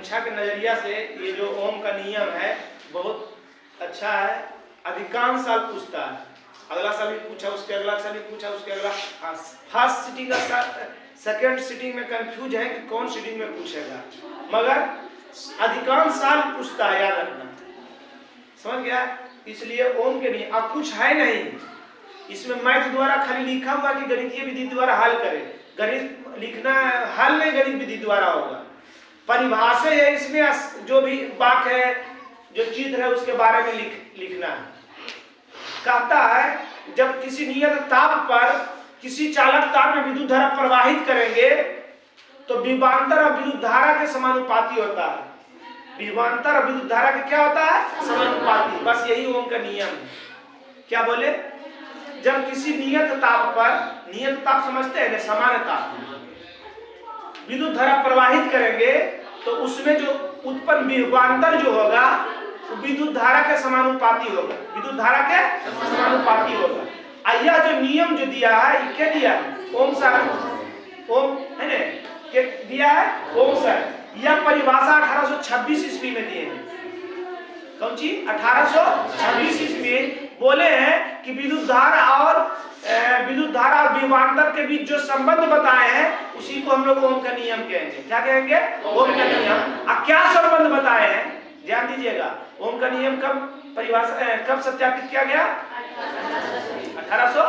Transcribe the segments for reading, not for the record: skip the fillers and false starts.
परीक्षा के नजरिया से ये जो ओम का नियम है बहुत अच्छा है। अधिकांश साल पूछता है, अगला साल भी पूछा, उसके अगला साल भी पूछा, उसके अगला फर्स्ट सिटिंग का सेकेंड सिटिंग में कंफ्यूज है कि कौन सिटिंग में पूछेगा, मगर अधिकांश साल पूछता है, याद रखना, समझ गया। इसलिए ओम के नहीं, अब कुछ है नहीं इसमें मैथ द्वारा खाली लिखा हुआ कि गणितीय विधि द्वारा हल करें, गणित लिखना हल नहीं गणित विधि द्वारा होगा। परिभाषा है इसमें, जो भी वाक्य है, जो चित्र है उसके बारे में लिखना है। कहता है जब किसी नियत ताप पर किसी चालक तार में विद्युत धारा प्रवाहित करेंगे तो विभवांतर और विद्युत धारा के समानुपाती होता है। विभवांतर और विद्युत धारा के क्या होता है? समानुपाती। बस यही ओम का नियम है। क्या बोले? जब किसी नियत ताप पर, नियत ताप समझते हैं ना, सामान्य ताप, विद्युत धारा प्रवाहित करेंगे तो उसमें जो उत्पन्न विभवांतर जो होगा वो विद्युत धारा के समानुपाती होगा, विद्युत धारा के समानुपाती होगा। यह जो नियम जो दिया है, ये क्या दिया है? ओम सर, ओम है ना, क्या दिया है? ओम सर। यह परिभाषा 1826 ईस्वी में दिए हैं। कौन सी? 1826 ईस्वी में बोले हैं कि विद्युत धारा और विभवांतर के बीच जो संबंध बताए हैं उसी को हम लोग ओम का नियम कहेंगे। क्या कहेंगे? ओम का नियम। क्या संबंध बताए हैं ध्यान दीजिएगा। ओम का नियम कब परिभाषा, कब सत्यापित किया गया? 1800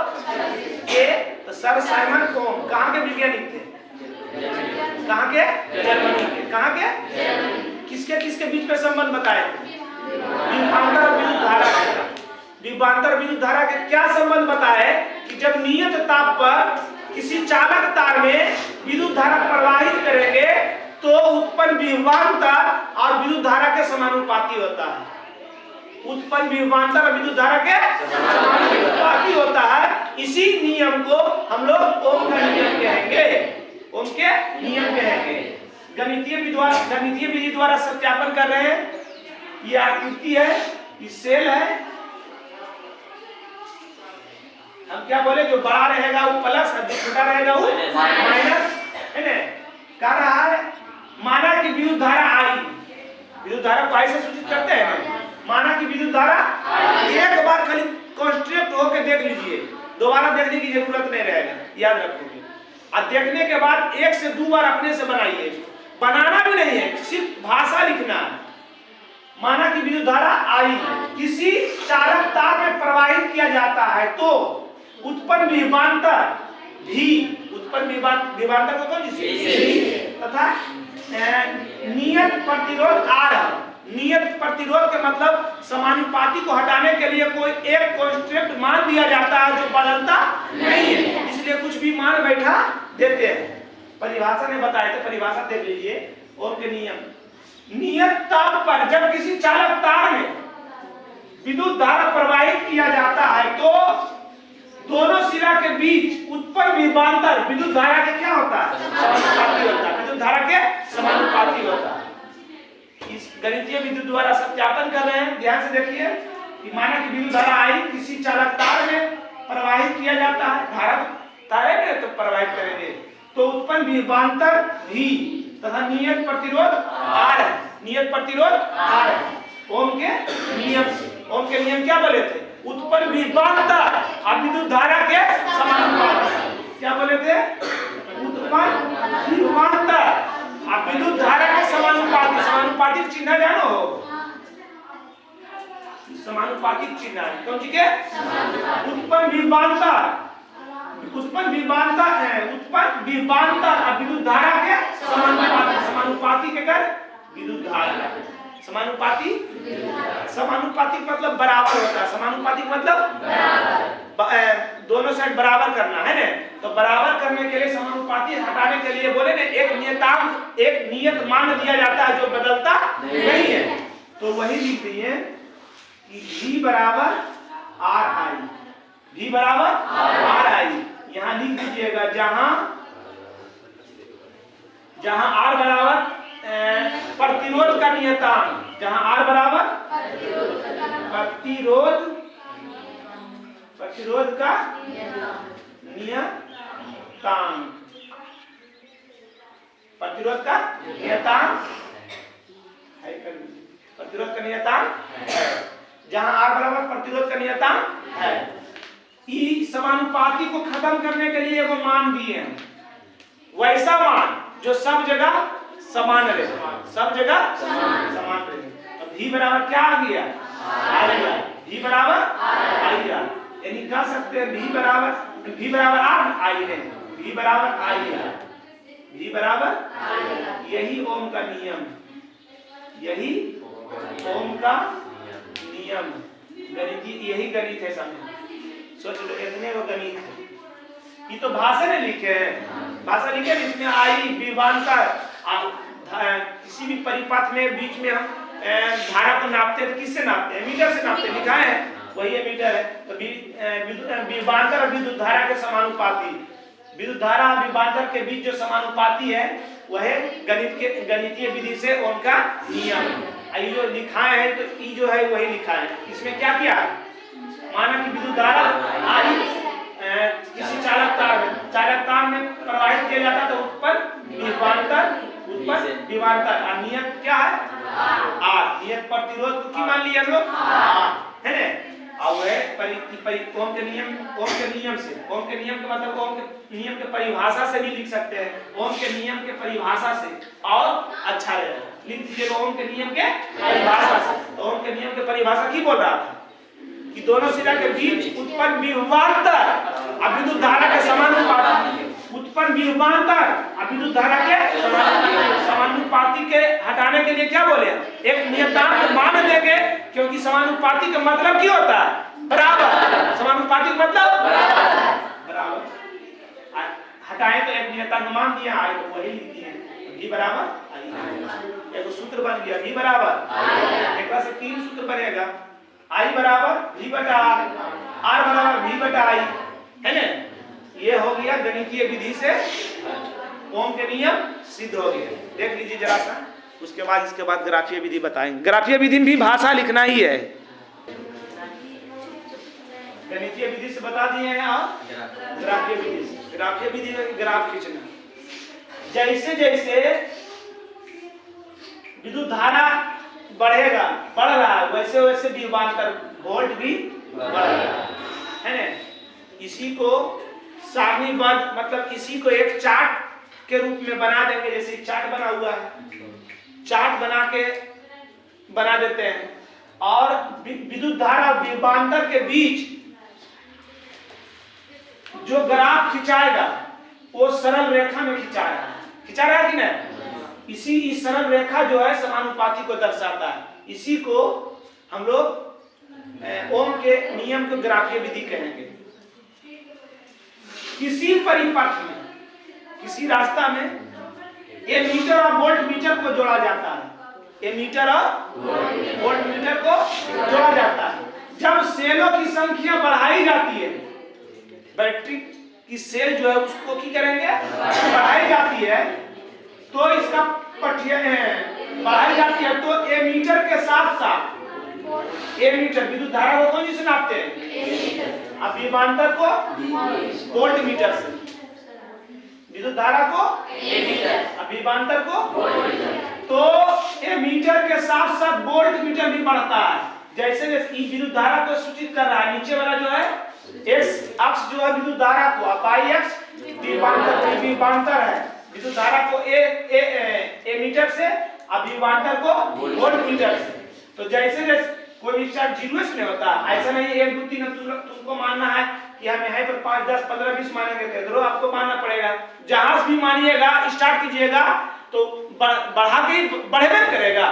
के। तो सर साइमन ओम कहाँ के वैज्ञानिक थे? कहाँ के? जर्मनी के। कहाँ के? किसके किसके बीच में संबंध बताए थे? विभवांतर और विद्युत धारा के। विभवांतर विद्युत धारा के क्या संबंध बताए कि जब नियत ताप पर किसी चालक तार में विद्युत धारा प्रवाहित करेंगे तो उत्पन्न विभवांतर और विद्युत धारा के समानुपाती होता है। उत्पन्न विभवांतर और विद्युत धारा के समानुपाती होता है। इसी नियम को हम लोग ओम का नियम कहेंगे, ओम के नियम कहेंगे। गणितीय विधि द्वारा सत्यापन कर रहे हैं। ये आकृति है, ये सेल है। हम क्या बोले? जो बड़ा रहेगा वो प्लस और जो छोटा रहेगा वो माइनस, है ना। कह रहा है माना कि विद्युत धारा आई, विद्युत धारा को आई से सूचित करते हैं ना। माना कि विद्युत धारा, एक बार खाली कॉन्स्ट्रक्ट होकर देख लीजिए, दोबारा देखने की जरूरत नहीं रहेगा, याद रखोगे। और देखने के बाद 1 से 2 बार अपने से बनाइए। बनाना भी नहीं है, सिर्फ भाषा लिखना है। माना कि विद्युत धारा आई किसी चालक तार में प्रवाहित किया जाता है तो उत्पन्न विभवांतर भी, उत्पन्न विभवांतर को कौन सी तथा नियत प्रतिरोध R। नियत प्रतिरोध के मतलब समानुपाती को हटाने के लिए कोई एक कांस्टेंट मान दिया जाता है जो बदलता नहीं है, इसलिए कुछ भी मान बैठा देते हैं। परिभाषा ने बताया था, परिभाषा देख लीजिए ओम के नियम। नियत ताप पर जब किसी चालक तार में विद्युत धारा प्रवाहित किया जाता है तो दोनों सिरा के बीच उत्पन्न विभवांतर विद्युत धारा के क्या होता है? समानुपाती होता है। विद्युत धारा के समानुपाती होता है। इस गणितीय विधि द्वारा सत्यापन कर रहे हैं, ध्यान से देखिए कि माना कि विद्युत धारा आई किसी चालक तार में प्रवाहित किया जाता है, धारा तारे में तो प्रवाहित करेंगे तो उत्पन्न विभवांतर भी तथा नियत प्रतिरोध R है। नियत प्रतिरोध R है। ओम के नियम से, ओम के नियम क्या बोले थे? उत्पन्न विभवांतर और विद्युत धारा के समानुपाती। क्या बोले थे? उत्पन्न विभवांतर और विद्युत धारा के समानुपाती। समानुपाती चिन्ह जानो हो? समानुपाती चिन्ह है कौन सी के? उत्पन्न विभवांतर, उत्पन्न विभवांतर, उत्पन्न विभवांतर और विद्युत धारा के समानुपाती। समानुपाती के कर विद्युत धारा, समानुपाती, समानुपाती मतलब बराबर होता है। समानुपाती मतलब दोनों साइड बराबर करना है ना। तो बराबर करने के लिए, समानुपाती हटाने के लिए बोले ना, एक नियतांक, एक नियत मान दिया जाता है जो बदलता नहीं है। तो वही लिख दिए कि V बराबर RI, V बराबर RI। यहाँ लिख दीजिएगा जहां R बराबर प्रतिरोध का नियतांक, जहां R बराबर प्रतिरोध का नियतांक, प्रतिरोध का नियतांक है कर लीजिए, प्रतिरोध का नियतांक है। जहां R बराबर प्रतिरोध का नियतांक है। ई समानुपाती को खत्म करने के लिए एगो मान दिए हैं, वैसा मान जो सब जगह समान रहे, सब जगह समान रहे। अब V बराबर क्या आ गया? आएगा। V बराबर आएगा, यानी कह सकते हैं V बराबर R आई है, V बराबर आएगा, V बराबर यही ओम का नियम, यही ओम का नियम गणित, यही गणित है समझ। सोच लो इतने वो गणित है। ये तो भाषा ने लिखे हैं, भाषा लिखे इसमें आई विवांतर, किसी भी परिपथ में बीच में हम धारा को नापते हैं तो किससे नापते हैं? मीटर से नापते हैं, लिखा है वही है मीटर है। तो विवांतर और विद्युत धारा के समानुपाती, विद्युत धारा और विवांतर के बीच जो समानुपाती है वह गणितीय विधि से उनका नियम है। ये जो लिखा है तो ई जो है वही लिखा है। इसमें क्या किया? माना कि विद्युत धारा आई किसी चालक तार में प्रवाहित किया जाता तो उत्पन्न विवांतर और नियत क्या है? R। नियत प्रतिरोध को की मान लिया हम लोग? R है ना। और वह ओम के नियम से, ओम के नियम का मतलब ओम के नियम के परिभाषा से भी लिख सकते हैं। ओम के नियम के परिभाषा से और अच्छा रहेगा, लिख दीजिएगा ओम के नियम के परिभाषा से। ओम के नियम के परिभाषा की बोल रहा था कि दोनों सिरा के बीच उत्पन्न विभवांतर और विद्युत धारा के समानुपाती, उत्पन्न विभवांतर और विद्युत धारा के समानुपाती के हटाने के लिए क्या बोले? एक नियतांक मान देंगे, क्योंकि समानुपाती का मतलब क्या होता है? बराबर। समानुपाती का मतलब बराबर। हटाए तो एक नियतांक मान दिया, आए तो वही लिख दिए, V बराबर आई। एक सूत्र बन गया V बराबर, एक से 3 सूत्र बनेगा, I बराबर V बटा R बराबर V बटा I, है ना। ये हो गया गणितीय विधि से ओम के नियम सिद्ध हो गए। देख लीजिए जरा सा, उसके बाद इसके बाद ग्राफीय विधि बताएंगे। ग्राफीय विधि में भी भाषा लिखना ही है, गणितीय विधि से बता दिए हैं आप, ग्राफीय विधि से। ग्राफीय विधि में ग्राफ खींचना, जैसे जैसे विद्युत धारा बढ़ेगा, बढ़ रहा है, वैसे वैसे विभवांतर वोल्ट भी बढ़ रहा है ना। इसी को सारणीबद्ध, मतलब इसी को एक चार्ट के रूप में बना देंगे। जैसे चार्ट बना हुआ है, चार्ट बना देते हैं, और विद्युत धारा और विभवांतर के बीच जो ग्राफ खिंचाएगा वो सरल रेखा में खिंचा रहा है कि नहीं? इस सरल रेखा जो है समानुपाती को दर्शाता है। इसी को हम लोग ओम के नियम को ग्राफीय विधि कहेंगे। किसी परिपथ में, किसी रास्ता में एमीटर और वोल्ट मीटर को जोड़ा जाता है, एमीटर और वोल्ट मीटर को जोड़ा जाता है। जब सेलों की संख्या बढ़ाई जाती है, बैटरी की सेल जो है उसको की करेंगे, बढ़ाई जाती है, तो इसका बढ़ाई जाती है, तो एमीटर के साथ साथ एमीटर विद्युत धारा को कौन से नापते हैं? अब विभवांतर को वोल्ट मीटर से, विद्युत धारा को एमीटर, अब विभवांतर को तो एमीटर के साथ साथ वोल्ट मीटर भी बढ़ता है। जैसे जैसे विद्युत धारा को सूचित कर रहा है, नीचे वाला जो है एक्स अक्ष जो है विद्युत धारा को, अब वाई अक्ष विभवांतर है। विद्युत धारा को एमीटर से, अब विभवांतर को वोल्ट मीटर से। तो जैसे जैसे कोई भी चार्ज जीरो में होता है, ऐसा नहीं 1 2 3 तुमको मानना है कि हम यहाँ पर 5 10 15 20 मानेंगे, तो इधर आपको मानना पड़ेगा। जहां भी मानिएगा, स्टार्ट कीजिएगा तो बढ़ा के बढ़ेगा करेगा।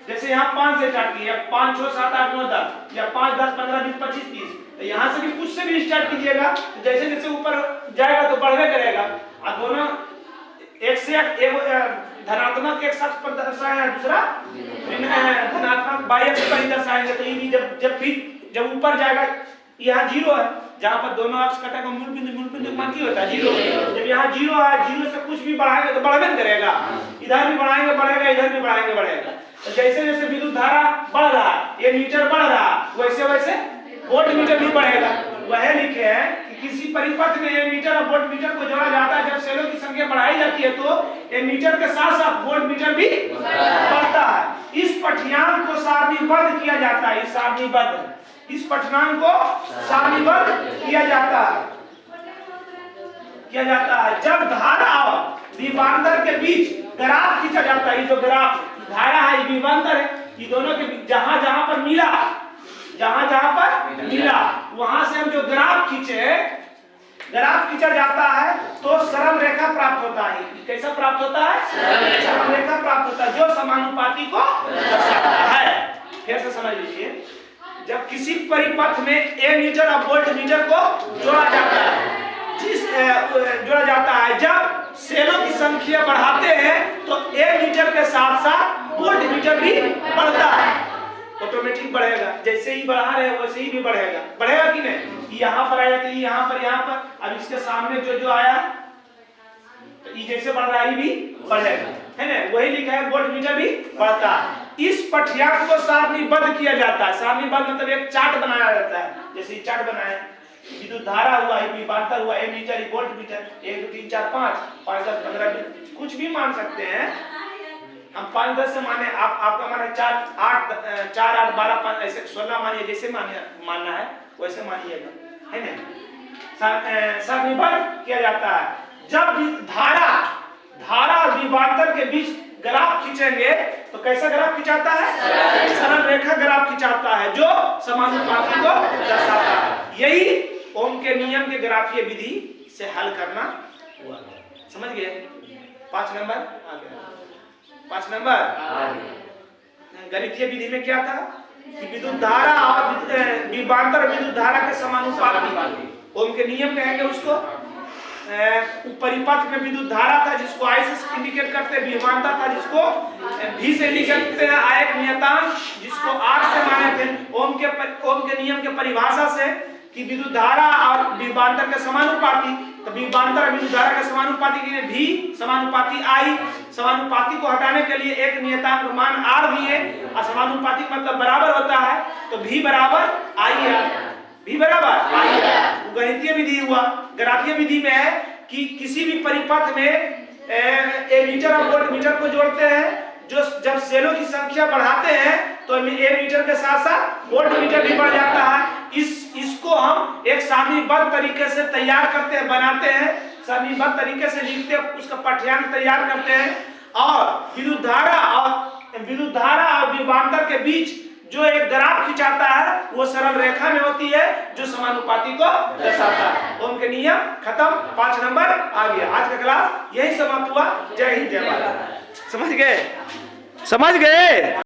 जैसे यहाँ 5 से स्टार्ट किया, 5 6 7 8 9 10, या 5 10 15 20 25 30, तो यहाँ से भी कुछ से भी स्टार्ट कीजिएगा, तो जैसे जैसे ऊपर जाएगा तो बढ़वे करेगा। और दोनों एक से एक धनात्मक एक साथ पर दर्शाया, दूसरा धनात्मक बाई अक्ष पर ही दर्शाएंगे। तो ये भी जब ऊपर जाएगा, यहाँ 0 है, जहाँ पर दोनों अक्ष कटेगा मूल बिंदु मान की होता है 0। जब यहाँ 0 है, 0 से कुछ भी बढ़ाएंगे तो बढ़वे करेगा, इधर भी बढ़ाएंगे बढ़ेगा, इधर भी बढ़ाएंगे बढ़ेगा। तो जैसे जैसे विद्युत धारा बढ़ रहा है, ये मीटर बढ़ रहा है, वैसे वैसे वोल्ट मीटर भी बढ़ेगा। वह लिखे है कि किसी परिपथ में एमीटर और वोल्ट मीटर को जोड़ा जाता है। जब सेलों की संख्या बढ़ाई जाती है तो एमीटर के साथ साथ वोल्ट मीटर भी बढ़ता है। पठ्यांक को सारणीबद्ध किया जाता है। इस पठ्यांक को सारणीबद्ध किया जाता है जब धारा और विभवांतर के बीच ग्राफ खींचा जाता है। ये जो ग्राफ धारा है, विभवांतर है, ये दोनों के बीच जहां जहां पर मिला वहां से हम जो ग्राफ खींचा जाता है तो सरल रेखा प्राप्त होता है। कैसा प्राप्त होता है? सरल रेखा प्राप्त होता है जो समानुपाती को दर्शाता है। फिर से समझ लीजिए, जब किसी परिपथ में ए मीटर और वोल्ट मीटर को जोड़ा जाता है, जब सेलों की संख्या बढ़ाते हैं तो ए मीटर के साथ साथ वोल्ट मीटर भी बढ़ता है, ऑटोमेटिक बढ़ेगा। जैसे ही बढ़ा रहे वैसे ही भी बढ़ेगा कि नहीं? यहाँ पर आया तो यहाँ पर, अब इसके सामने जो आया तो ये जैसे बढ़ रहा है भी बढ़ेगा, है ना? वही लिखा है वोल्ट मीटर भी बढ़ता है। इस पठ्यांक को सारणीबद्ध किया जाता है। सारणीबद्ध मतलब एक चार्ट बनाया जाता है। जैसे चार्ट बनाए, विद्युत धारा हुआ, विभवांतर हुआ, ए मीटर, वोल्ट मीटर, 1 2 3 4 5 5 10 15 20 कुछ भी मान सकते हैं। हम 5 10 से माने, आपका माने 4 8 12 5 ऐसे 16 मानिए, जैसे मानना है वैसे मानिएगा, है ना? सारणीबद्ध किया जाता है जब धारा और विभवांतर के बीच ग्राफ खींचेंगे तो कैसा ग्राफ खिंचाता है? सरल रेखा ग्राफ खिंचाता है जो समानुपाती को दर्शाता है। यही ओम के नियम के ग्राफीय विधि से हल करना हुआ। समझ गए? 5 नंबर आ गया। 5 नंबर गणितीय विधि में क्या था कि विद्युत धारा और विभवांतर विद्युत धारा के समानुपाती, ओम के नियम कहेंगे उसको। परिपथ में विद्युत धारा था जिसको I से इंडिकेट करते हैं, विभवांतर था जिसको V से इंडिकेट करते हैं, आयक नियतांक जिसको R से माने थे। ओम के नियम के परिभाषा से कि विद्युत धारा और विभवांतर के समानुपाती, तो विभवांतर और विद्युत धारा के समानुपाती के लिए V समानुपाती I, समानुपाती को हटाने के लिए एक नियतांक मान R दिए और समानुपाती मतलब बराबर होता है तो V बराबर I है। V बराबर I है। गणितीय विधि हुआ। ग्राफीय विधि में है कि किसी भी परिपथ में ए मीटर और वोल्ट मीटर को जोड़ते हैं, जो जब सेलों की संख्या बढ़ाते हैं तो ए मीटर के साथ साथ वोल्ट मीटर भी बढ़ जाता है। इसको हम एक सारणीबद्ध तरीके से तैयार करते हैं, बनाते हैं, सारणीबद्ध तरीके से लिखते हैं, उसका पठ्यांक तैयार करते हैं और विद्युत धारा और विभवांतर के बीच जो एक ग्राफ खिंचाता है वो सरल रेखा में होती है जो समानुपाती को दर्शाता है। ओम के नियम खत्म। 5 नंबर आ गया। आज का क्लास यही समाप्त हुआ। जय हिंद, जय भारत। समझ गए?